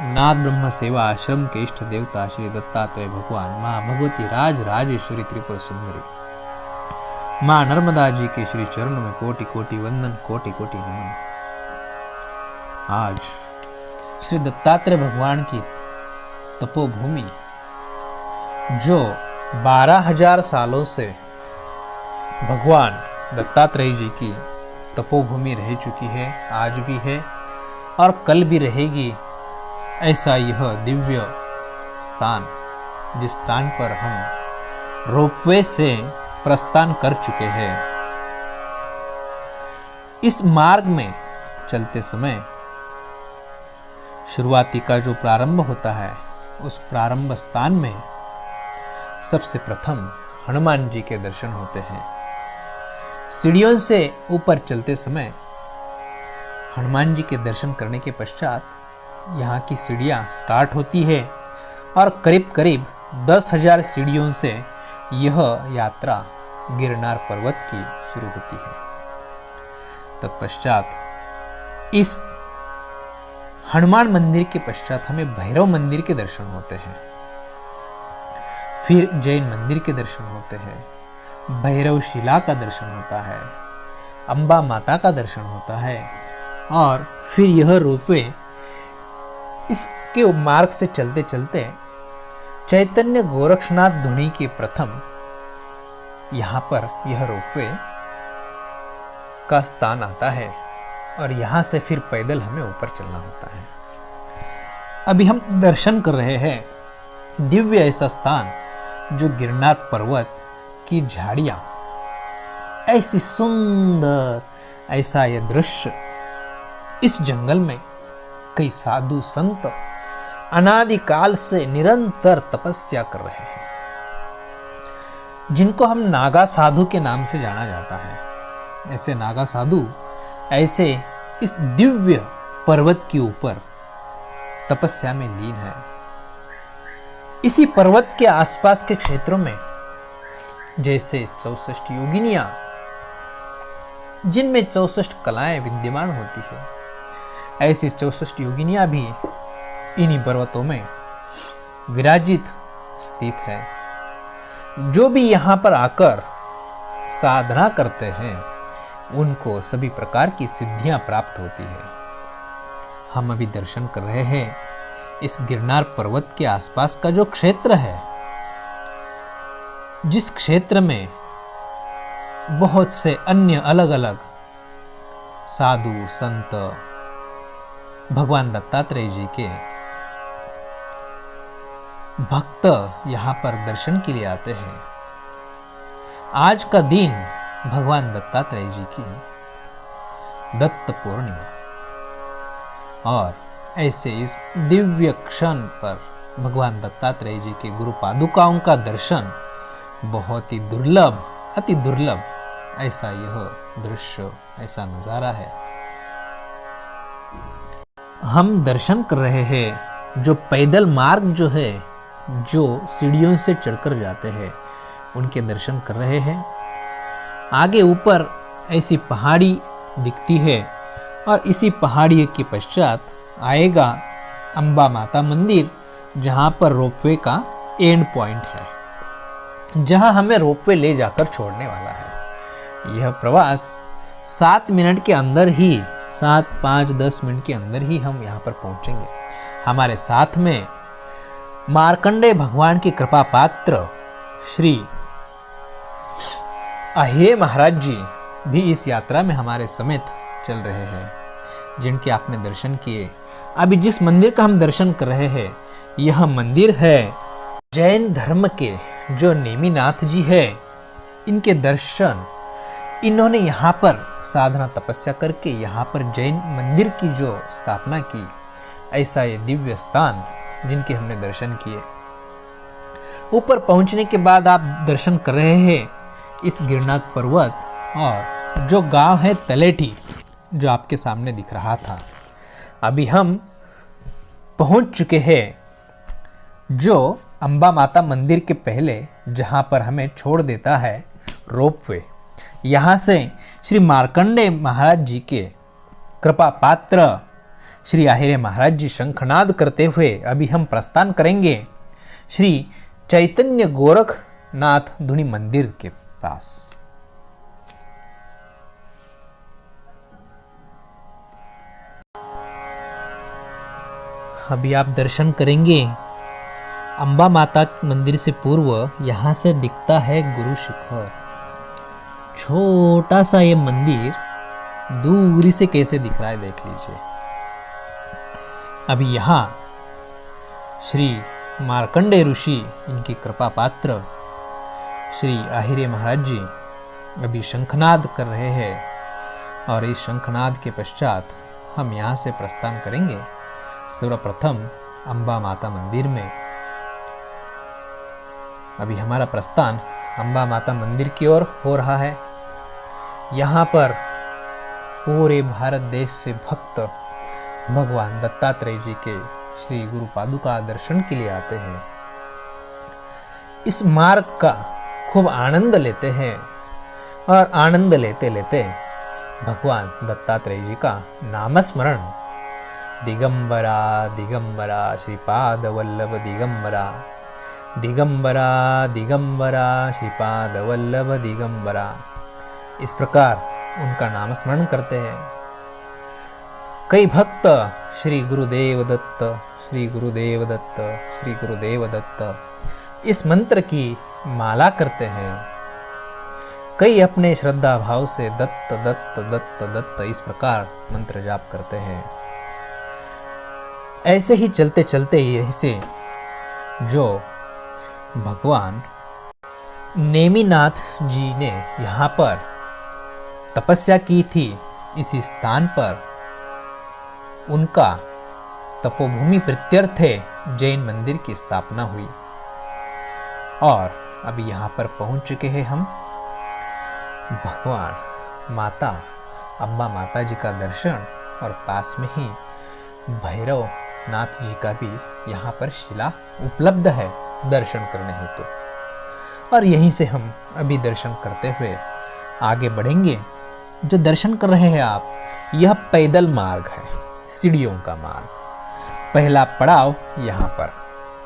नाथ ब्रह्म सेवा आश्रम के इष्ट देवता श्री दत्तात्रेय भगवान, माँ भगवती राज राजेश्वरी त्रिपुर सुंदरी, माँ नर्मदा जी के श्री चरणों में कोटि कोटि वंदन, कोटि कोटि नमन। आज श्री दत्तात्रेय भगवान की तपोभूमि जो 12,000 सालों से भगवान दत्तात्रेय जी की तपोभूमि रह चुकी है, आज भी है और कल भी रहेगी, ऐसा यह दिव्य स्थान, जिस स्थान पर हम रोपवे से प्रस्थान कर चुके हैं। इस मार्ग में चलते समय शुरुआती का जो प्रारंभ होता है, उस प्रारंभ स्थान में सबसे प्रथम हनुमान जी के दर्शन होते हैं। सीढ़ियों से ऊपर चलते समय हनुमान जी के दर्शन करने के पश्चात यहाँ की सीढ़ियाँ स्टार्ट होती है और करीब करीब 10,000 सीढ़ियों से यह यात्रा गिरनार पर्वत की शुरू होती है। तत्पश्चात इस हनुमान मंदिर के पश्चात हमें भैरव मंदिर के दर्शन होते हैं, फिर जैन मंदिर के दर्शन होते हैं, भैरव शिला का दर्शन होता है, अंबा माता का दर्शन होता है और फिर यह रोपवे इसके मार्ग से चलते चलते चैतन्य गोरक्षनाथ धुनी के प्रथम यहाँ पर यह रोपवे का स्थान आता है और यहाँ से फिर पैदल हमें ऊपर चलना होता है। अभी हम दर्शन कर रहे हैं दिव्य ऐसा स्थान जो गिरनार पर्वत की झाड़ियाँ, ऐसी सुंदर, ऐसा यह दृश्य। इस जंगल में कई साधु संत अनादिकाल से निरंतर तपस्या कर रहे हैं, जिनको हम नागा साधु के नाम से जाना जाता है। ऐसे नागा साधु ऐसे इस दिव्य पर्वत के ऊपर तपस्या में लीन है। इसी पर्वत के आसपास के क्षेत्रों में जैसे 64 योगिनियां, जिनमें 64 कलाएं विद्यमान होती है, ऐसी 64 योगिनियां भी इन्हीं पर्वतों में विराजित स्थित है। जो भी यहाँ पर आकर साधना करते हैं, उनको सभी प्रकार की सिद्धियां प्राप्त होती है। हम अभी दर्शन कर रहे हैं इस गिरनार पर्वत के आसपास का जो क्षेत्र है, जिस क्षेत्र में बहुत से अन्य अलग अलग साधु संत भगवान दत्तात्रेय जी के भक्त यहाँ पर दर्शन के लिए आते हैं। आज का दिन भगवान दत्तात्रेय जी की दत्त पूर्णिमा, और ऐसे इस दिव्य क्षण पर भगवान दत्तात्रेय जी के गुरु पादुकाओं का दर्शन बहुत ही दुर्लभ, अति दुर्लभ ऐसा यह दृश्य, ऐसा नजारा है। हम दर्शन कर रहे हैं जो पैदल मार्ग जो है, जो सीढ़ियों से चढ़कर जाते हैं, उनके दर्शन कर रहे हैं। आगे ऊपर ऐसी पहाड़ी दिखती है और इसी पहाड़ी के पश्चात आएगा अंबा माता मंदिर, जहाँ पर रोपवे का एंड पॉइंट है, जहाँ हमें रोपवे ले जाकर छोड़ने वाला है। यह प्रवास 7 मिनट के अंदर ही, 7, 5, 10 मिनट के अंदर ही हम यहाँ पर पहुँचेंगे। हमारे साथ में मार्कंडेय भगवान की कृपा पात्र श्री अहिरे महाराज जी भी इस यात्रा में हमारे समेत चल रहे हैं, जिनके आपने दर्शन किए। अभी जिस मंदिर का हम दर्शन कर रहे हैं, यह मंदिर है जैन धर्म के जो नेमिनाथ जी है, इनके दर्शन इन्होंने यहाँ पर साधना तपस्या करके यहाँ पर जैन मंदिर की जो स्थापना की, ऐसा ये दिव्य स्थान जिनके हमने दर्शन किए। ऊपर पहुंचने के बाद आप दर्शन कर रहे हैं इस गिरनार पर्वत और जो गांव है तलेठी, जो आपके सामने दिख रहा था। अभी हम पहुंच चुके हैं जो अंबा माता मंदिर के पहले, जहां पर हमें छोड़ देता है रोपवे। यहाँ से श्री मार्कंडेय महाराज जी के कृपा पात्र श्री आहिरे महाराज जी शंखनाद करते हुए अभी हम प्रस्थान करेंगे श्री चैतन्य गोरखनाथ धुनी मंदिर के पास। अभी आप दर्शन करेंगे अंबा माता मंदिर से पूर्व यहां से दिखता है गुरु शिखर। छोटा सा ये मंदिर दूरी से कैसे दिख रहा है देख लीजिए। अभी यहां श्री मार्कंडेय ऋषि, इनकी कृपा पात्र श्री आहिरे महाराज जी अभी शंखनाद कर रहे हैं और इस शंखनाद के पश्चात हम यहाँ से प्रस्थान करेंगे सर्वप्रथम अंबा माता मंदिर में। अभी हमारा प्रस्थान अंबा माता मंदिर की ओर हो रहा है। यहाँ पर पूरे भारत देश से भक्त भगवान दत्तात्रेय जी के श्री गुरु पादुका दर्शन के लिए आते हैं। इस मार्ग का खूब आनंद लेते हैं और आनंद लेते लेते भगवान दत्तात्रेय जी का नामस्मरण दिगंबरा दिगंबरा श्रीपाद वल्लभ दिगंबरा, दिगंबरा दिगंबरा श्रीपाद वल्लभ दिगंबरा, इस प्रकार उनका नामस्मरण करते हैं। कई भक्त श्री गुरुदेव दत्त, श्री गुरुदेव दत्त, श्री गुरुदेव दत्त इस मंत्र की माला करते हैं। कई अपने श्रद्धा भाव से दत्त दत्त दत्त दत्त इस प्रकार मंत्र जाप करते हैं। ऐसे ही चलते चलते यहीं से जो भगवान नेमिनाथ जी ने यहाँ पर तपस्या की थी, इसी स्थान पर उनका तपोभूमि प्रत्यर्थे जैन मंदिर की स्थापना हुई और अभी यहाँ पर पहुँच चुके हैं हम। भगवान माता अम्बा माता जी का दर्शन और पास में ही भैरव नाथ जी का भी यहाँ पर शिला उपलब्ध है दर्शन करने हेतु। और यहीं से हम अभी दर्शन करते हुए आगे बढ़ेंगे। जो दर्शन कर रहे हैं आप, यह पैदल मार्ग है, सीढ़ियों का मार्ग। पहला पड़ाव यहाँ पर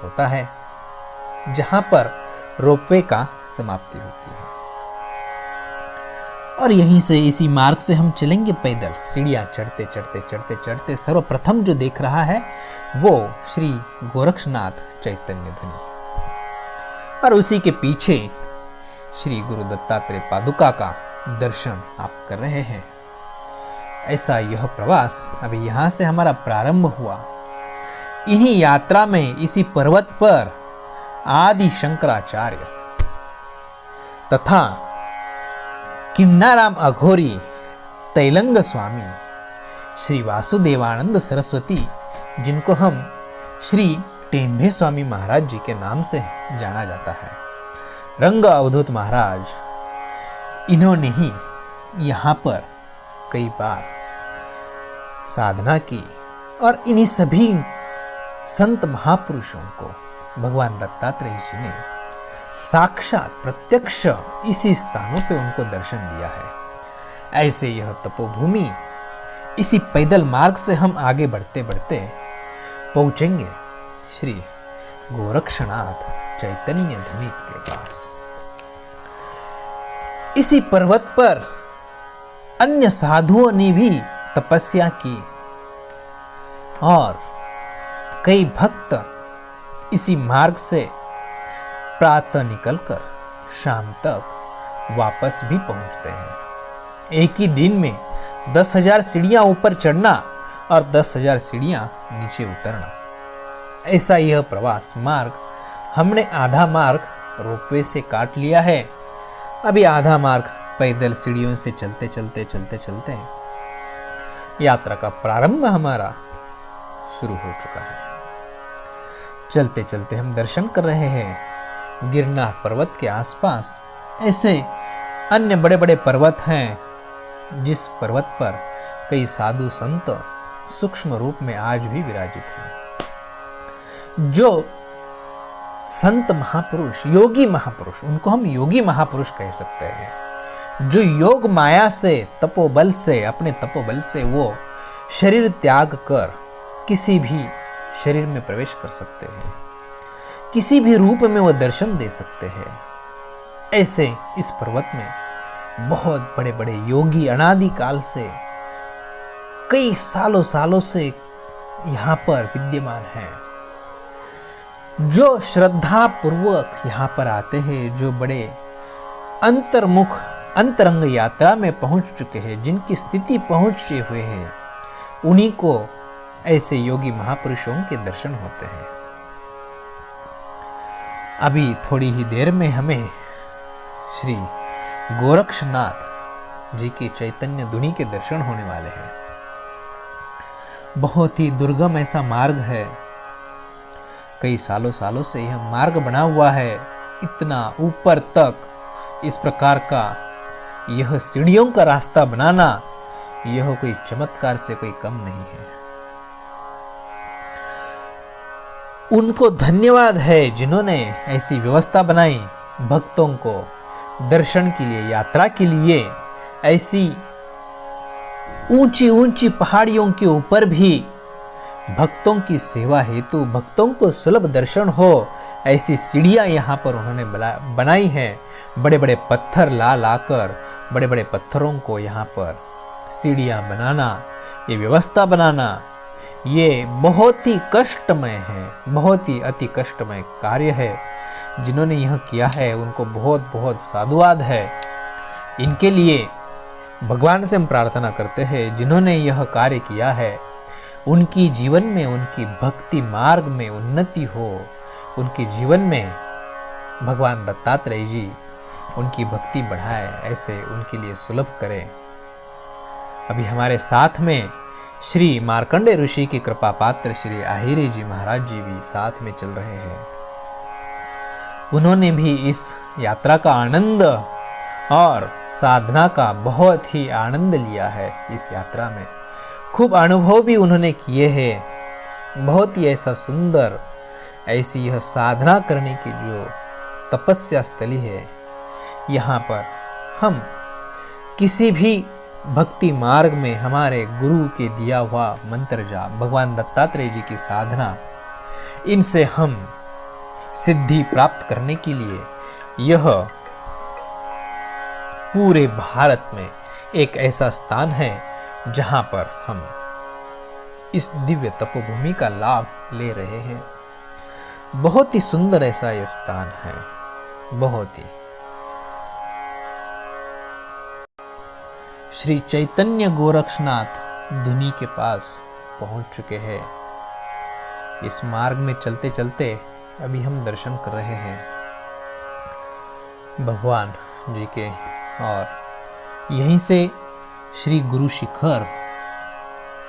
होता है जहाँ पर रोपवे का समाप्ति होती है और यहीं से इसी मार्ग से हम चलेंगे पैदल। सीढ़ियाँ चढ़ते चढ़ते चढ़ते चढ़ते सर्वप्रथम जो देख रहा है वो श्री गोरक्षनाथ चैतन्य धुनी और उसी के पीछे श्री गुरु दत्तात्रेय पादुका का दर्शन आप कर रहे हैं। ऐसा यह प्रवास अभी यहाँ से हमारा प्रारंभ हुआ। इन्हीं यात्रा में इसी पर्वत पर आदि शंकराचार्य तथा किन्नाराम अघोरी तैलंग स्वामी श्री वासुदेवानंद सरस्वती, जिनको हम श्री टेम्भे स्वामी महाराज जी के नाम से जाना जाता है, रंग अवधूत महाराज, इन्होंने ही यहाँ पर कई बार साधना की और इन्हीं सभी संत महापुरुषों को भगवान दत्तात्रेय जी ने साक्षात प्रत्यक्ष इसी स्थानों पे उनको दर्शन दिया है। ऐसे यह तपोभूमि, इसी पैदल मार्ग से हम आगे बढ़ते बढ़ते पहुंचेंगे श्री गोरक्षनाथ चैतन्य धुनी के पास। इसी पर्वत पर अन्य साधुओं ने भी तपस्या की और कई भक्त इसी मार्ग से प्रातः निकलकर शाम तक वापस भी पहुंचते हैं। एक ही दिन में 10,000 सीढ़ियां ऊपर चढ़ना और 10,000 सीढ़ियां नीचे उतरना, ऐसा यह प्रवास मार्ग। हमने आधा मार्ग रोपवे से काट लिया है, अभी आधा मार्ग पैदल सीढ़ियों से चलते चलते चलते चलते यात्रा का प्रारंभ हमारा शुरू हो चुका है। चलते चलते हम दर्शन कर रहे हैं गिरनार पर्वत के आसपास ऐसे अन्य बड़े बड़े पर्वत हैं जिस पर्वत पर कई साधु संत सूक्ष्म रूप में आज भी विराजित हैं। जो संत महापुरुष, योगी महापुरुष, उनको हम योगी महापुरुष कह सकते हैं, जो योग माया से, तपोबल से, अपने तपोबल से वो शरीर त्याग कर किसी भी शरीर में प्रवेश कर सकते हैं, किसी भी रूप में वह दर्शन दे सकते हैं। ऐसे इस पर्वत में बहुत बड़े बड़े योगी अनादि काल से, कई सालों सालों से यहाँ पर विद्यमान हैं। जो श्रद्धा पूर्वक यहाँ पर आते हैं, जो बड़े अंतर्मुख अंतरंग यात्रा में पहुंच चुके हैं, जिनकी स्थिति पहुंचे हुए हैं, उन्हीं को ऐसे योगी महापुरुषों के दर्शन होते हैं। अभी थोड़ी ही देर में हमें श्री गोरक्षनाथ जी की चैतन्य धुनी के दर्शन होने वाले हैं। बहुत ही दुर्गम ऐसा मार्ग है, कई सालों सालों से यह मार्ग बना हुआ है। इतना ऊपर तक इस प्रकार का यह सीढ़ियों का रास्ता बनाना, यह कोई चमत्कार से कोई कम नहीं है। उनको धन्यवाद है जिन्होंने ऐसी व्यवस्था बनाई, भक्तों को दर्शन के लिए, यात्रा के लिए ऐसी ऊंची ऊंची पहाड़ियों के ऊपर भी भक्तों की सेवा हेतु, भक्तों को सुलभ दर्शन हो, ऐसी सीढ़ियां यहाँ पर उन्होंने बनाई हैं। बड़े बड़े पत्थर ला लाकर, बड़े बड़े पत्थरों को यहाँ पर सीढ़ियां बनाना, ये व्यवस्था बनाना, ये बहुत ही कष्टमय है, बहुत ही अति कष्टमय कार्य है। जिन्होंने यह किया है उनको बहुत बहुत साधुवाद है। इनके लिए भगवान से हम प्रार्थना करते हैं, जिन्होंने यह कार्य किया है उनकी जीवन में, उनकी भक्ति मार्ग में उन्नति हो, उनके जीवन में भगवान दत्तात्रेय जी उनकी भक्ति बढ़ाए, ऐसे उनके लिए सुलभ करें। अभी हमारे साथ में श्री मार्कंडेय ऋषि की कृपा पात्र श्री आहिरे जी महाराज जी भी साथ में चल रहे हैं। उन्होंने भी इस यात्रा का आनंद और साधना का बहुत ही आनंद लिया है। इस यात्रा में खूब अनुभव भी उन्होंने किए हैं। बहुत ही ऐसा सुंदर, ऐसी यह साधना करने की जो तपस्या स्थली है, यहाँ पर हम किसी भी भक्ति मार्ग में हमारे गुरु के दिया हुआ मंत्र जाप, भगवान दत्तात्रेय जी की साधना, इनसे हम सिद्धि प्राप्त करने के लिए यह पूरे भारत में एक ऐसा स्थान है जहां पर हम इस दिव्य तपोभूमि का लाभ ले रहे हैं। बहुत ही सुंदर ऐसा यह स्थान है। बहुत ही श्री चैतन्य गोरक्षनाथ धुनी के पास पहुंच चुके हैं। इस मार्ग में चलते चलते अभी हम दर्शन कर रहे हैं भगवान जी के, और यहीं से श्री गुरु शिखर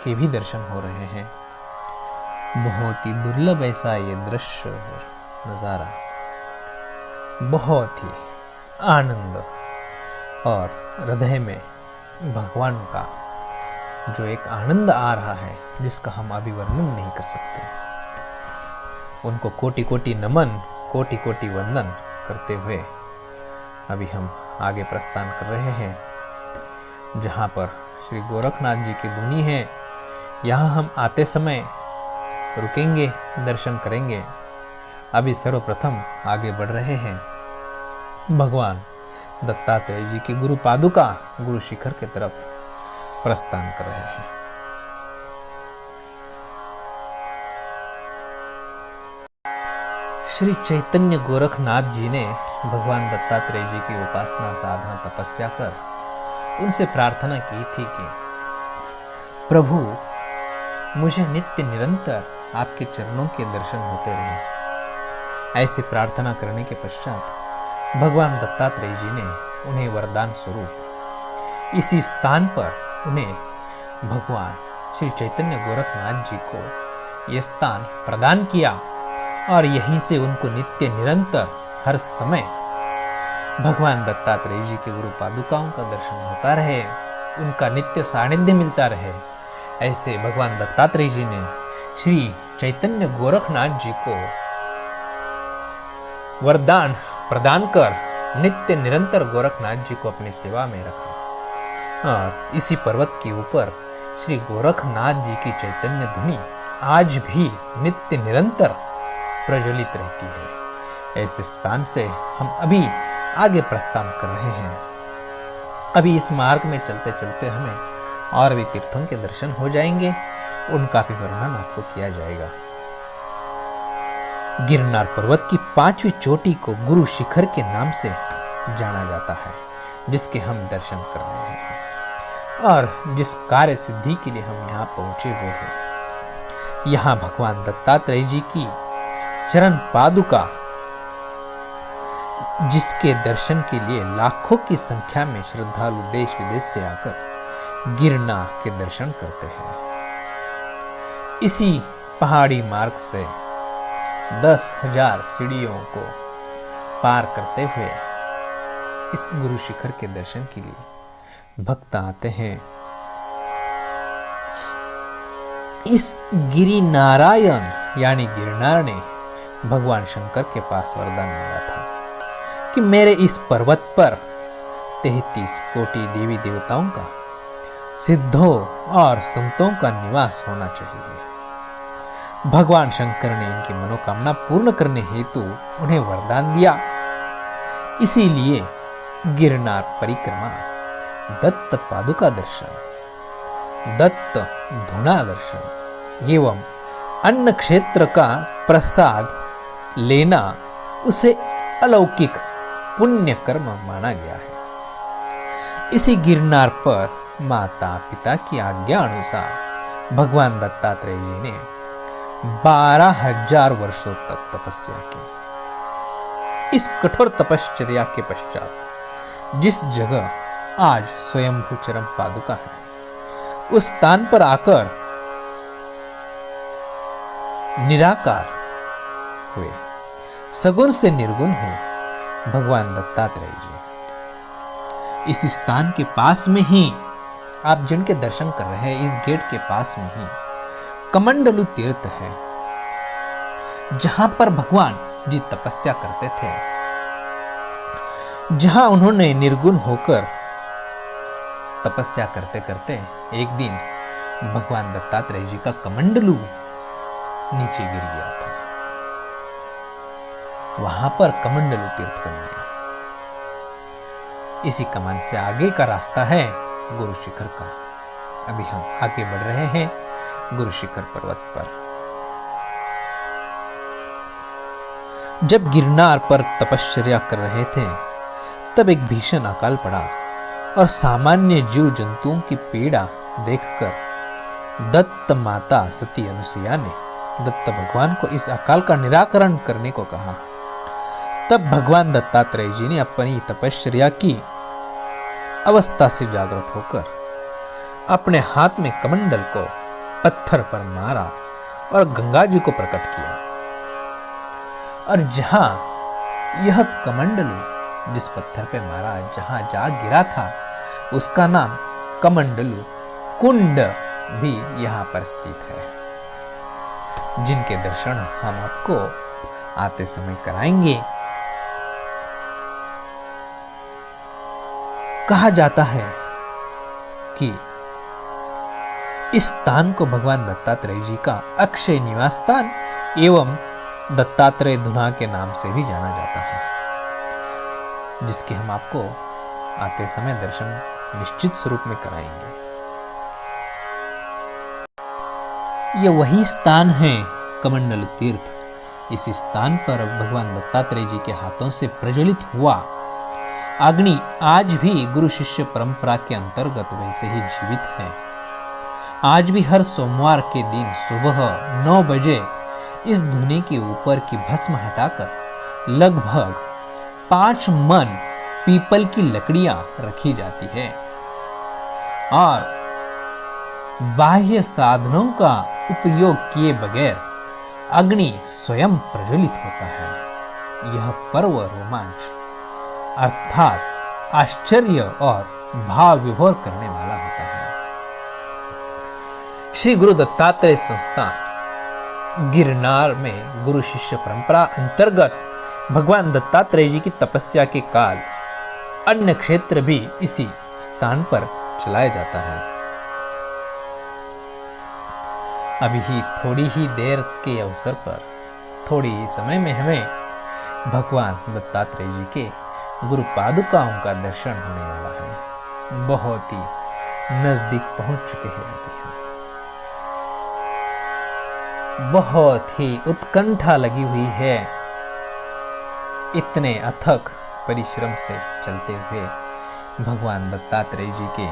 के भी दर्शन हो रहे हैं। बहुत ही दुर्लभ ऐसा ये दृश्य नज़ारा, बहुत ही आनंद और हृदय में भगवान का जो एक आनंद आ रहा है, जिसका हम अभी वर्णन नहीं कर सकते। उनको कोटि कोटि नमन, कोटि कोटि वंदन करते हुए अभी हम आगे प्रस्थान कर रहे हैं, जहाँ पर श्री गोरखनाथ जी की धुनी है। यहाँ हम आते समय रुकेंगे, दर्शन करेंगे। अभी सर्वप्रथम आगे बढ़ रहे हैं, भगवान दत्तात्रेय जी की गुरु पादुका गुरु शिखर की तरफ प्रस्थान कर रहे हैं। श्री चैतन्य गोरखनाथ जी ने भगवान दत्तात्रेय जी की उपासना, साधना, तपस्या कर उनसे प्रार्थना की थी कि प्रभु मुझे नित्य निरंतर आपके चरणों के दर्शन होते रहे। ऐसी प्रार्थना करने के पश्चात भगवान दत्तात्रेय जी ने उन्हें वरदान स्वरूप इसी स्थान पर उन्हें भगवान श्री चैतन्य गोरखनाथ जी को यह स्थान प्रदान किया, और यहीं से उनको नित्य निरंतर हर समय भगवान दत्तात्रेय जी के गुरु पादुकाओं का दर्शन होता रहे, उनका नित्य सानिध्य मिलता रहे। ऐसे भगवान दत्तात्रेय जी ने श्री चैतन्य गोरखनाथ जी को वरदान प्रदान कर नित्य निरंतर गोरखनाथ जी को अपनी सेवा में रखा। और इसी पर्वत के ऊपर श्री गोरखनाथ जी की चैतन्य धुनी आज भी नित्य निरंतर प्रज्वलित रहती है। ऐसे स्थान से हम अभी आगे प्रस्थान कर रहे हैं। अभी इस मार्ग में चलते चलते हमें और भी तीर्थों के दर्शन हो जाएंगे, उनका भी वर्णन आपको किया जाएगा। गिरनार पर्वत की 5वीं चोटी को गुरु शिखर के नाम से जाना जाता है, जिसके हम दर्शन कर रहे हैं और जिस कार्य सिद्धि के लिए हम यहाँ पहुंचे हुए हैं। यहाँ भगवान दत्तात्रेय जी की चरण पादुका, जिसके दर्शन के लिए लाखों की संख्या में श्रद्धालु देश विदेश से आकर गिरनार के दर्शन करते हैं। इसी पहाड़ी मार्ग से 10,000 सीढ़ियों को पार करते हुए इस गुरु शिखर के दर्शन के लिए भक्त आते हैं। इस गिरि नारायण यानी गिरनार ने भगवान शंकर के पास वरदान मांगा था कि मेरे इस पर्वत पर 33 कोटि देवी देवताओं का, सिद्धों और संतों का निवास होना चाहिए। भगवान शंकर ने इनकी मनोकामना पूर्ण करने हेतु उन्हें वरदान दिया। इसीलिए गिरनार परिक्रमा, दत्त पादुका दर्शन, दत्त धुना दर्शन एवं अन्न क्षेत्र का प्रसाद लेना उसे अलौकिक पुण्य कर्म माना गया है। इसी गिरनार पर माता पिता की आज्ञा अनुसार भगवान दत्तात्रेय जी ने 12,000 वर्षों तक तपस्या की। इस कठोर तपश्चर्या के पश्चात जिस जगह आज स्वयंभू चरण पादुका है, उस स्थान पर आकर निराकार हुए, सगुण से निर्गुण है भगवान दत्तात्रेय जी। इस स्थान के पास में ही आप जिनके दर्शन कर रहे हैं, इस गेट के पास में ही कमंडलु तीर्थ है, जहां पर भगवान जी तपस्या करते थे, जहां उन्होंने निर्गुण होकर तपस्या करते करते एक दिन भगवान दत्तात्रेय जी का कमंडलू नीचे गिर गया था। वहां पर कमंडलू तीर्थ बन गया। इसी कमान से आगे का रास्ता है गुरु शिखर का। अभी हम आगे बढ़ रहे हैं गुरु शिखर पर्वत पर। जब गिरनार पर तपश्चर्या कर रहे थे, तब एक भीषण अकाल पड़ा और सामान्य जीव जंतुओं की पीड़ा देखकर दत्त माता सती अनुसुईया ने दत्त भगवान को इस अकाल का निराकरण करने को कहा। तब भगवान दत्तात्रेय जी ने अपनी तपश्चर्या की अवस्था से जागृत होकर अपने हाथ में कमंडल को पत्थर पर मारा और गंगा जी को प्रकट किया। और जहां यह कमंडलू जिस पत्थर पे मारा, जहां जा गिरा था, उसका नाम कमंडलू कुंड भी यहां पर स्थित है, जिनके दर्शन हम आपको आते समय कराएंगे। कहा जाता है कि इस स्थान को भगवान दत्तात्रेय जी का अक्षय निवास स्थान एवं दत्तात्रेय धुना के नाम से भी जाना जाता है, जिसके हम आपको आते समय दर्शन निश्चित स्वरूप में कराएंगे। यह वही स्थान है कमंडल तीर्थ। इस स्थान पर भगवान दत्तात्रेय जी के हाथों से प्रज्वलित हुआ अग्नि आज भी गुरु शिष्य परंपरा के अंतर्गत वैसे ही जीवित है। आज भी हर सोमवार के दिन सुबह 9 बजे इस धुने के ऊपर की भस्म हटाकर लगभग 5 मन पीपल की लकड़ियां रखी जाती है और बाह्य साधनों का उपयोग किए बगैर अग्नि स्वयं प्रज्वलित होता है। यह पर्व रोमांच अर्थात आश्चर्य और भाव विभोर करने वाला होता है। श्री गुरु दत्तात्रेय संस्थान गिरनार में गुरु शिष्य परंपरा अंतर्गत भगवान दत्तात्रेय जी की तपस्या के काल अन्य क्षेत्र भी इसी स्थान पर चलाया जाता है। अभी ही थोड़ी ही देर के अवसर पर, थोड़ी ही समय में हमें भगवान दत्तात्रेय जी के गुरु पादुकाओं का दर्शन होने वाला है। बहुत ही नजदीक पहुंच चुके हैं अभी हम। बहुत ही उत्कंठा लगी हुई है। इतने अथक परिश्रम से चलते हुए भगवान दत्तात्रेय जी के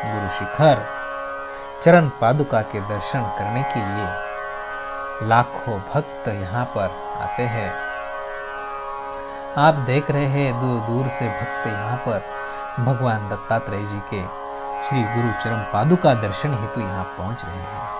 गुरु शिखर चरण पादुका के दर्शन करने के लिए लाखों भक्त यहाँ पर आते हैं। आप देख रहे हैं दूर दूर से भक्त यहाँ पर भगवान दत्तात्रेय जी के श्री गुरु चरण पादुका दर्शन हेतु यहाँ पहुँच रहे हैं।